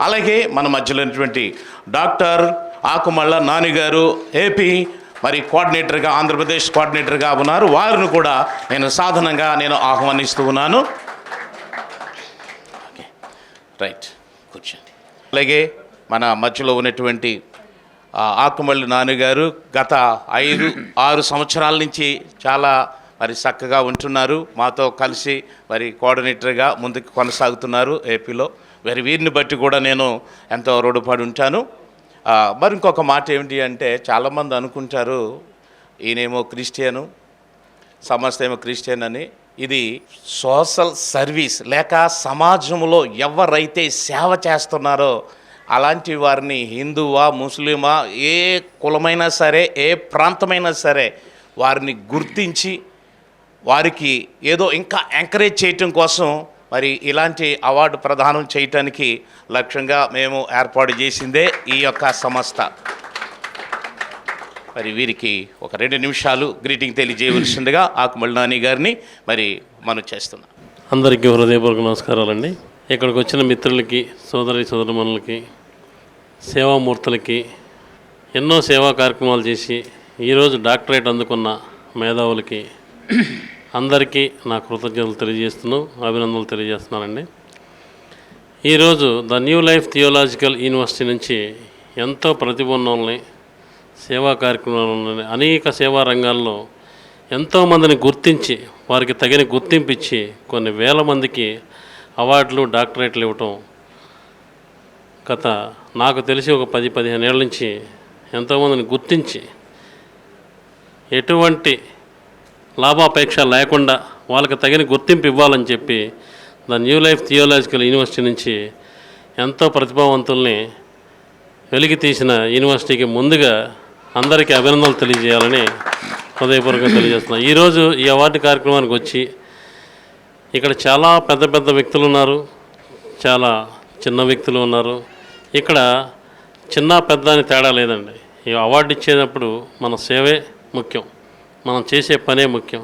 అలాగే మన మధ్యలో ఉన్నటువంటి డాక్టర్ ఆకుమళ్ళ నానిగారు ఏపీ మరి కోఆర్డినేటర్గా, ఆంధ్రప్రదేశ్ కోఆర్డినేటర్గా ఉన్నారు. వారిని కూడా నేను సాధారణంగా ఆహ్వానిస్తూ ఉన్నాను. రైట్, కూర్చోండి. అలాగే మన మధ్యలో ఉన్నటువంటి ఆకుమళ్ళ నాన్నగారు గత 5-6 సంవత్సరాల నుంచి చాలా మరి చక్కగా ఉంటున్నారు. మాతో కలిసి మరి కోఆర్డినేటర్గా ముందుకు కొనసాగుతున్నారు ఏపీలో. మరి వీరిని బట్టి కూడా నేను ఎంతో రుణపడి ఉంటాను. మరి ఇంకొక మాట ఏమిటి అంటే, చాలామంది అనుకుంటారు ఈయనేమో క్రిస్టియను, సంస్థ ఏమో క్రిస్టియన్ అని. ఇది సోషల్ సర్వీస్, లేక సమాజంలో ఎవరైతే సేవ చేస్తున్నారో అలాంటి వారిని హిందువా, ముస్లిమా, ఏ కులమైనా సరే, ఏ ప్రాంతమైనా సరే వారిని గుర్తించి వారికి ఏదో ఇంకా ఎంకరేజ్ చేయటం కోసం మరి ఇలాంటి అవార్డు ప్రదానం చేయటానికి లక్ష్యంగా మేము ఏర్పాటు చేసిందే ఈ యొక్క సంస్థ. మరి వీరికి ఒక 2 నిమిషాలు గ్రీటింగ్ తెలియజేయవలసిందిగా ఆకుమళ్ళ నాని గారిని మరి మనం చేస్తున్నాం. అందరికీ హృదయపూర్వక నమస్కారాలండి. ఇక్కడికి వచ్చిన మిత్రులకి, సోదరమణులకి, సేవామూర్తులకి, ఎన్నో సేవా కార్యక్రమాలు చేసి ఈరోజు డాక్టరేట్ అందుకున్న మేధావులకి అందరికీ నా కృతజ్ఞతలు అభినందనలు తెలియజేస్తున్నానండి. ఈరోజు the new life theological university నుంచి ఎంతో ప్రతిభ ఉన్నోళ్ళని, సేవా కార్యక్రమాలని, అనేక సేవా రంగాల్లో ఎంతోమందిని గుర్తించి వారికి తగిన గుర్తింపు ఇచ్చి కొన్ని వేల మందికి అవార్డులు, డాక్టరేట్లు ఇవ్వటం గత నాకు తెలిసి ఒక 10-15 ఏళ్ళ నుంచి ఎంతోమందిని గుర్తించి ఎటువంటి లాభాపేక్ష లేకుండా వాళ్ళకి తగిన గుర్తింపు ఇవ్వాలని చెప్పి the new life theological university నుంచి ఎంతో ప్రతిభావంతుల్ని వెలికి తీసిన యూనివర్సిటీకి ముందుగా అందరికీ అభినందనలు తెలియజేయాలని హృదయపూర్వకంగా తెలియజేస్తున్నాను. ఈరోజు ఈ అవార్డు కార్యక్రమానికి వచ్చి ఇక్కడ చాలా పెద్ద పెద్ద వ్యక్తులు ఉన్నారు, చాలా చిన్న వ్యక్తులు ఉన్నారు. ఇక్కడ చిన్న పెద్ద అని తేడా లేదండి. ఈ అవార్డు ఇచ్చేటప్పుడు మన సేవే ముఖ్యం, మనం చేసే పనే ముఖ్యం.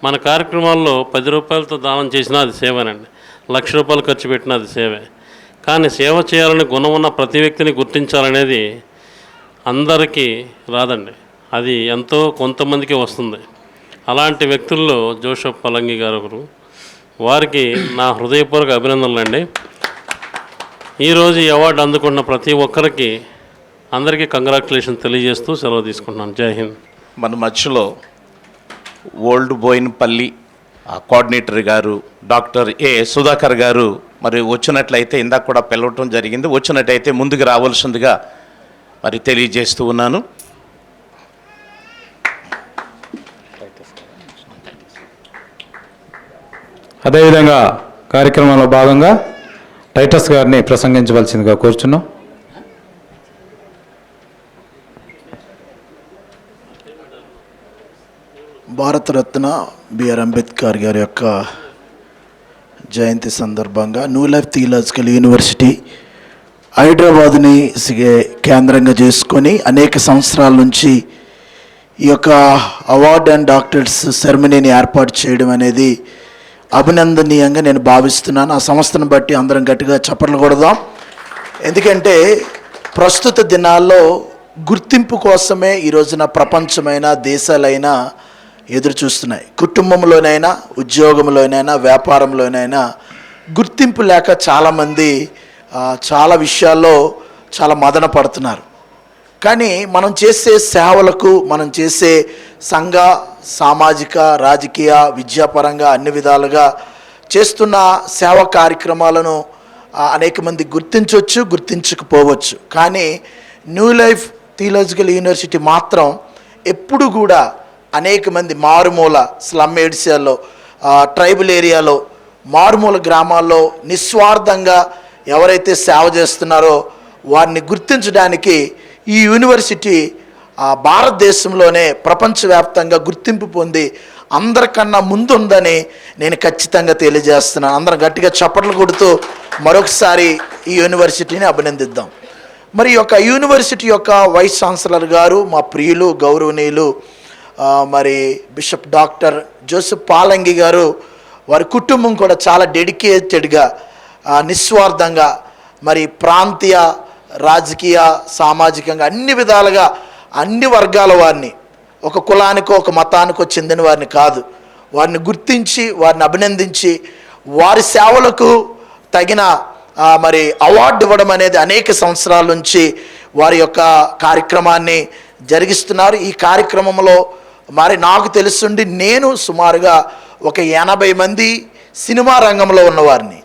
మన కార్యక్రమాల్లో 10 రూపాయలతో దానం చేసినా అది సేవేనండి, 1,00,000 రూపాయలు ఖర్చు పెట్టినా అది సేవే. కానీ సేవ చేయాలని గుణం ఉన్న ప్రతి వ్యక్తిని గుర్తించాలనేది అందరికీ రాదండి, అది ఎంతో కొంతమందికి వస్తుంది. అలాంటి వ్యక్తుల్లో జోసెఫ్ పలంగి గారు ఒకరు. వారికి నా హృదయపూర్వక అభినందనలు అండి. ఈరోజు ఈ అవార్డు అందుకున్న ప్రతి ఒక్కరికి అందరికీ కంగ్రాచులేషన్ తెలియజేస్తూ సెలవు తీసుకుంటున్నాను. జై హింద్. మన మధ్యలో ఓల్డ్ బోయిన్పల్లి కోఆర్డినేటర్ గారు డాక్టర్ ఏ సుధాకర్ గారు మరి వచ్చినట్లయితే, ఇందాక కూడా పిలవటం జరిగింది, వచ్చినట్టయితే ముందుకు రావాల్సిందిగా మరి తెలియజేస్తూ ఉన్నాను. అదేవిధంగా కార్యక్రమంలో భాగంగా టైటస్ గారిని ప్రసంగించవలసిందిగా కోరుచున్నాం. భారతరత్న బిఆర్ అంబేద్కర్ గారి యొక్క జయంతి సందర్భంగా న్యూ లైఫ్ థియోలాజికల్ యూనివర్సిటీ హైదరాబాద్ని కేంద్రంగా చేసుకొని అనేక సంవత్సరాల నుంచి ఈ యొక్క అవార్డ్ అండ్ డాక్టరేట్స్ సెరమనీని ఏర్పాటు చేయడం అనేది అభినందనీయంగా నేను భావిస్తున్నాను. ఆ సంస్థను బట్టి అందరం గట్టిగా చప్పట్లు కొడదాం. ఎందుకంటే ప్రస్తుత దినాల్లో గుర్తింపు కోసమే ఈ రోజున ప్రపంచమైన దేశాలైనా ఎదురు చూస్తున్నాయి. కుటుంబంలోనైనా, ఉద్యోగంలోనైనా, వ్యాపారంలోనైనా గుర్తింపు లేక చాలామంది చాలా విషయాల్లో చాలా మదన పడుతున్నారు. కానీ మనం చేసే సేవలకు, మనం చేసే సంఘ, సామాజిక, రాజకీయ, విద్యాపరంగా అన్ని విధాలుగా చేస్తున్న సేవా కార్యక్రమాలను అనేక మంది గుర్తించవచ్చు, గుర్తించకపోవచ్చు. కానీ న్యూ లైఫ్ థియోలాజికల్ యూనివర్సిటీ మాత్రం ఎప్పుడు కూడా అనేక మంది మారుమూల స్లమ్ ఏరియాలో, ట్రైబల్ ఏరియాలో, మారుమూల గ్రామాల్లో నిస్వార్థంగా ఎవరైతే సేవ చేస్తున్నారో వారిని గుర్తించడానికి ఈ యూనివర్సిటీ భారతదేశంలోనే ప్రపంచవ్యాప్తంగా గుర్తింపు పొంది అందరికన్నా ముందుందని నేను ఖచ్చితంగా తెలియజేస్తున్నాను. అందరం గట్టిగా చప్పట్లు కొడుతూ మరొకసారి ఈ యూనివర్సిటీని అభినందిద్దాం. మరి ఈ యొక్క యూనివర్సిటీ యొక్క వైస్ ఛాన్సలర్ గారు, మా ప్రియులు, గౌరవనీయులు మరి బిషప్ డాక్టర్ జోసెఫ్ పాలంగి గారు, వారి కుటుంబం కూడా చాలా డెడికేటెడ్గా, నిస్వార్థంగా మరి ప్రాంతీయ, రాజకీయ, సామాజికంగా అన్ని విధాలుగా అన్ని వర్గాల వారిని, ఒక కులానికో ఒక మతానికో చెందిన వారిని కాదు, వారిని గుర్తించి వారిని అభినందించి వారి సేవలకు తగిన మరి అవార్డు ఇవ్వడం అనేది అనేక సంవత్సరాల నుంచి వారి యొక్క కార్యక్రమాన్ని జరిగిస్తున్నారు. ఈ కార్యక్రమంలో మరి నాకు తెలుసుండి నేను సుమారుగా ఒక 80 మంది సినిమా రంగంలో ఉన్నవారిని,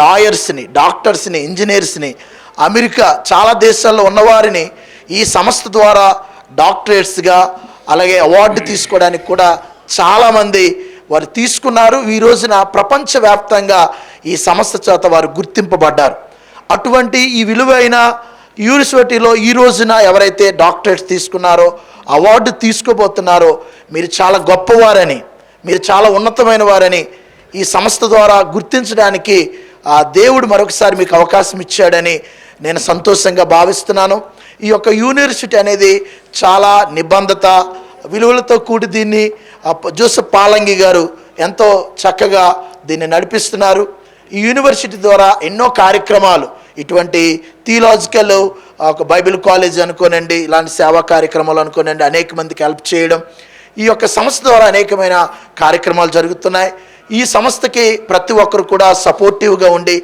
లాయర్స్ని, డాక్టర్స్ని, ఇంజనీర్స్ని, అమెరికా చాలా దేశాల్లో ఉన్నవారిని ఈ సంస్థ ద్వారా డాక్టరేట్స్గా అలాగే అవార్డు తీసుకోవడానికి కూడా చాలామంది వారు తీసుకున్నారు. ఈ రోజున ప్రపంచవ్యాప్తంగా ఈ సంస్థ చేత వారు గుర్తింపబడ్డారు. అటువంటి ఈ విలువైన యూనివర్సిటీలో ఈ రోజున ఎవరైతే డాక్టరేట్స్ తీసుకున్నారో, అవార్డు తీసుకోబోతున్నారో, మీరు చాలా గొప్పవారని, మీరు చాలా ఉన్నతమైన వారని ఈ సంస్థ ద్వారా గుర్తించడానికి దేవుడు మరొకసారి మీకు అవకాశం ఇచ్చాడని నేను సంతోషంగా భావిస్తున్నాను. ఈ యొక్క యూనివర్సిటీ అనేది చాలా నిబంధత విలువలతో కూడి దీన్ని జోసెఫ్ పాలంగి గారు ఎంతో చక్కగా దీన్ని నడిపిస్తున్నారు. ఈ యూనివర్సిటీ ద్వారా ఎన్నో కార్యక్రమాలు, ఇటువంటి థియలాజికల్ ఒక బైబిల్ కాలేజ్ అనుకోనండి, ఇలాంటి సేవా కార్యక్రమాలు అనుకోనండి, అనేక మందికి హెల్ప్ చేయడం, ఈ యొక్క సంస్థ ద్వారా అనేకమైన కార్యక్రమాలు జరుగుతున్నాయి. ఈ సంస్థకి ప్రతి ఒక్కరు కూడా సపోర్టివ్గా ఉండి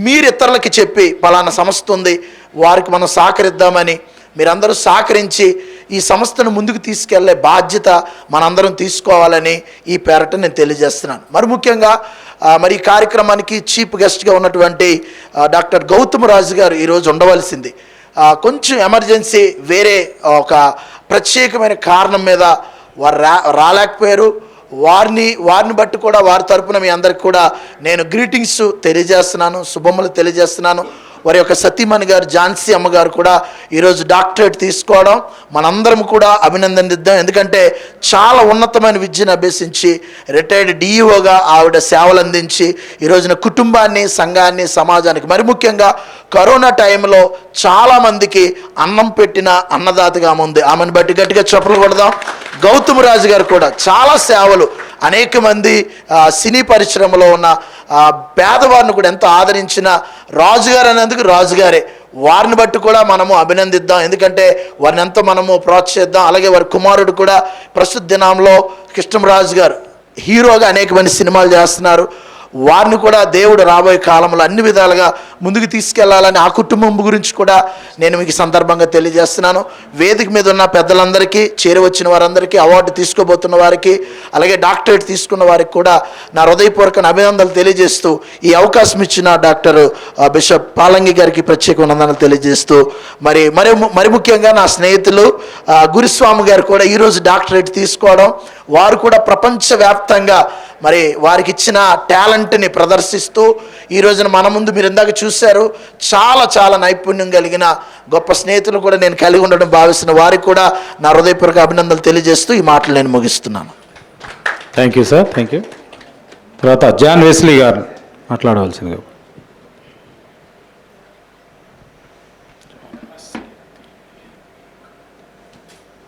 మీరు ఇతరులకి చెప్పి పలానా సంస్థ ఉంది, వారికి మనం సహకరిద్దామని మీరందరూ సహకరించి ఈ సంస్థను ముందుకు తీసుకెళ్లే బాధ్యత మనందరం తీసుకోవాలని ఈ పేరట నేను తెలియజేస్తున్నాను. మరి ముఖ్యంగా మరి ఈ కార్యక్రమానికి చీఫ్ గెస్ట్గా ఉన్నటువంటి డాక్టర్ గౌతమ్ రాజు గారు ఈరోజు ఉండవలసింది, కొంచెం ఎమర్జెన్సీ వేరే ఒక ప్రత్యేకమైన కారణం మీద వారు రాలేకపోయారు. వారిని బట్టి కూడా వారి తరపున మీ అందరికి కూడా నేను గ్రీటింగ్స్ తెలియజేస్తున్నాను, శుభములు తెలియజేస్తున్నాను. వారి యొక్క సతీమణి గారు ఝాన్సీ అమ్మగారు కూడా ఈరోజు డాక్టరేట్ తీసుకోవడం మనందరం కూడా అభినందనిద్దాం. ఎందుకంటే చాలా ఉన్నతమైన విద్యను అభ్యసించి రిటైర్డ్ డిఈఓగా ఆవిడ సేవలు అందించి ఈరోజున కుటుంబాన్ని, సంఘాన్ని, సమాజానికి మరి ముఖ్యంగా కరోనా టైంలో చాలామందికి అన్నం పెట్టిన అన్నదాతగా ఉంది. ఆమెను బట్టి గట్టిగా చప్పట్లు కొడదాం. గౌతమ్ రాజు గారు కూడా చాలా సేవలు, అనేక మంది సినీ పరిశ్రమలో ఉన్న పేదవారిని కూడా ఎంతో ఆదరించిన రాజుగారు అనేందుకు రాజుగారే. వారిని బట్టి కూడా మనము అభినందిద్దాం, ఎందుకంటే వారిని ఎంతో మనము ప్రోత్సహిద్దాం. అలాగే వారి కుమారుడు కూడా ప్రస్తుత దినంలో కృష్ణరాజు గారు హీరోగా అనేక మంది సినిమాలు చేస్తున్నారు. వారిని కూడా దేవుడు రాబోయే కాలంలో అన్ని విధాలుగా ముందుకు తీసుకెళ్లాలని ఆ కుటుంబం గురించి కూడా నేను మీకు సందర్భంగా తెలియజేస్తున్నాను. వేదిక మీద ఉన్న పెద్దలందరికీ, చేరవచ్చిన వారందరికీ, అవార్డు తీసుకోబోతున్న వారికి, అలాగే డాక్టరేట్ తీసుకున్న వారికి కూడా నా హృదయపూర్వక అభినందనలు తెలియజేస్తూ ఈ అవకాశం ఇచ్చిన డాక్టర్ బిషప్ పాలంగి గారికి ప్రత్యేక వందనాలు తెలియజేస్తూ మరి ముఖ్యంగా నా స్నేహితులు గురుస్వామి గారు కూడా ఈరోజు డాక్టరేట్ తీసుకోవడం, వారు కూడా ప్రపంచవ్యాప్తంగా మరి వారికి ఇచ్చిన టాలెంట్ని ప్రదర్శిస్తూ ఈ రోజున మన ముందు మీరు ఇందాక చూశారు, చాలా చాలా నైపుణ్యం కలిగిన గొప్ప స్నేహితులు కూడా నేను కలిగి ఉండడం భావిస్తున్న వారికి కూడా నా హృదయపూర్వక అభినందనలు తెలియజేస్తూ ఈ మాటలు నేను ముగిస్తున్నాను. Thank you sir, thank you. తర్వాత జాన్ వెస్లీ గారు మాట్లాడవలసిందిగా.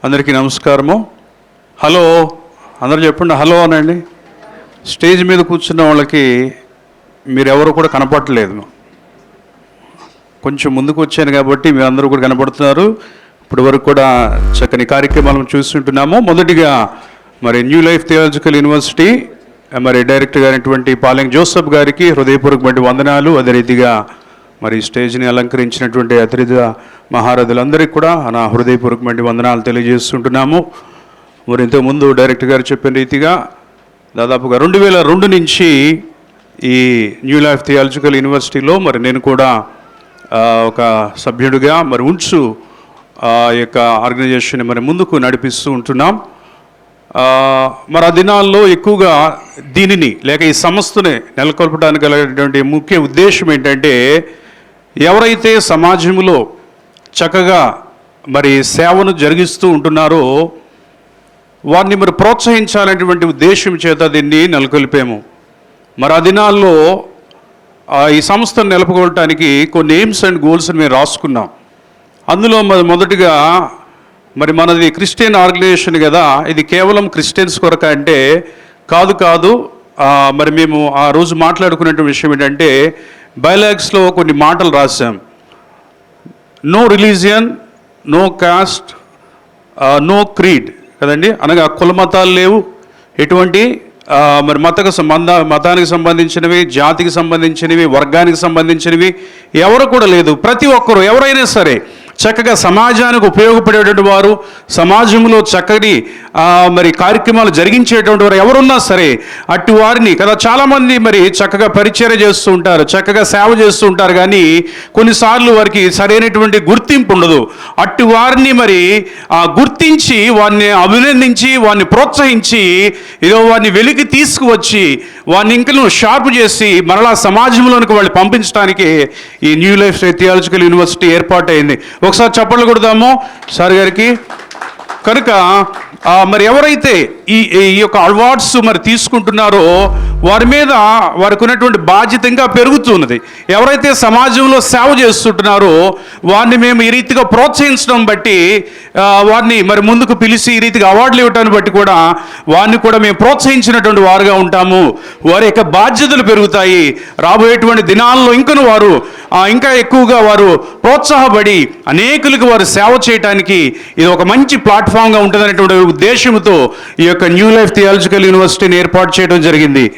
అందరికీ నమస్కారము. హలో, అందరూ చెప్పండి హలో అనండి. స్టేజ్ మీద కూర్చున్న వాళ్ళకి మీరెవరు కూడా కనపడలేదు. కొంచెం ముందుకు వచ్చాను కాబట్టి మీరందరూ కూడా కనపడుతున్నారు. ఇప్పటి వరకు కూడా చక్కని కార్యక్రమాలను చూస్తుంటున్నాము. మొదటిగా మరి న్యూ లైఫ్ థియాలజికల్ యూనివర్సిటీ మరి డైరెక్టర్ గారైనటువంటి పాలంగి జోసెఫ్ గారికి హృదయపూర్వకమైన వందనాలు. అదే రీతిగా మరి స్టేజ్ని అలంకరించినటువంటి అతిథి మహారథులందరికీ కూడా నా హృదయపూర్వకమైన వందనాలు తెలియజేస్తుంటున్నాము. మరి ఇంతకుముందు డైరెక్టర్ గారు చెప్పిన రీతిగా దాదాపుగా 2002 నుంచి ఈ న్యూ లైఫ్ థియాలజికల్ యూనివర్సిటీలో మరి నేను కూడా ఒక సభ్యుడిగా మరి ఉంచు యొక్క ఆర్గనైజేషన్ మరి ముందుకు నడిపిస్తూ ఉంటున్నాం. మరి ఆ దినాల్లో ఎక్కువగా దీనిని లేక ఈ సంస్థని నెలకొల్పడానికి కలిగినటువంటి ముఖ్య ఉద్దేశం ఏంటంటే, ఎవరైతే సమాజంలో చక్కగా మరి సేవను జరిగిస్తూ ఉంటున్నారో వారిని మరి ప్రోత్సహించాలనేటువంటి ఉద్దేశం చేత దీన్ని నెలకొల్పాము. మరి ఆ దినాల్లో ఈ సంస్థను నిలుపుకోవటానికి కొన్ని ఎయిమ్స్ అండ్ గోల్స్ని మేము రాసుకున్నాం. అందులో మొదటిగా మరి మనది క్రిస్టియన్ ఆర్గనైజేషన్ కదా, ఇది కేవలం క్రిస్టియన్స్ కొరక అంటే కాదు. మరి మేము ఆ రోజు మాట్లాడుకునే విషయం ఏంటంటే, బైలాగ్స్లో కొన్ని మాటలు రాశాం. No religion, no caste, no creed కదండి. అనగా కుల మతాలు లేవు, ఎటువంటి మరి మతానికి సంబంధించినవి, జాతికి సంబంధించినవి, వర్గానికి సంబంధించినవి ఎవరు కూడా లేదు. ప్రతి ఒక్కరు ఎవరైనా సరే చక్కగా సమాజానికి ఉపయోగపడేటువంటి వారు, సమాజంలో చక్కని మరి కార్యక్రమాలు జరిగించేటువంటి వారు ఎవరున్నా సరే అట్టి వారిని కదా, చాలామంది మరి చక్కగా పరిచర్య చేస్తూ ఉంటారు, చక్కగా సేవ చేస్తూ ఉంటారు, కానీ కొన్నిసార్లు వారికి సరైనటువంటి గుర్తింపు ఉండదు. అట్టి వారిని మరి గుర్తించి వారిని అభినందించి వారిని ప్రోత్సహించి ఏదో వారిని వెలికి తీసుకువచ్చి వారిని ఇంకా షార్ప్ చేసి మరలా సమాజంలోనికి వాళ్ళు పంపించడానికి ఈ న్యూ లైఫ్ థియాలజికల్ యూనివర్సిటీ ఏర్పాటైంది. ఒకసారి చప్పట్లు కొడదాము సార్ గారికి. కనుక మరి ఎవరైతే ఈ యొక్క అవార్డ్స్ మరి తీసుకుంటున్నారో వారి మీద వారికి ఉన్నటువంటి బాధ్యత ఇంకా పెరుగుతున్నది. ఎవరైతే సమాజంలో సేవ చేస్తుంటున్నారో వారిని మేము ఈ రీతిగా ప్రోత్సహించడం బట్టి వారిని మరి ముందుకు పిలిచి ఈ రీతిగా అవార్డులు ఇవ్వటాన్ని బట్టి కూడా వారిని కూడా మేము ప్రోత్సహించినటువంటి వారుగా ఉంటాము. వారి యొక్క బాధ్యతలు పెరుగుతాయి. రాబోయేటువంటి దినాల్లో ఇంకను వారు ఇంకా ఎక్కువగా వారు ప్రోత్సాహపడి అనేకులకు వారు సేవ చేయడానికి ఇది ఒక మంచి ప్లాట్ఫామ్గా ఉంటుందనేటువంటి ఉద్దేశంతో ఈ యొక్క న్యూ లైఫ్ థియాలజికల్ యూనివర్సిటీని ఏర్పాటు చేయడం జరిగింది.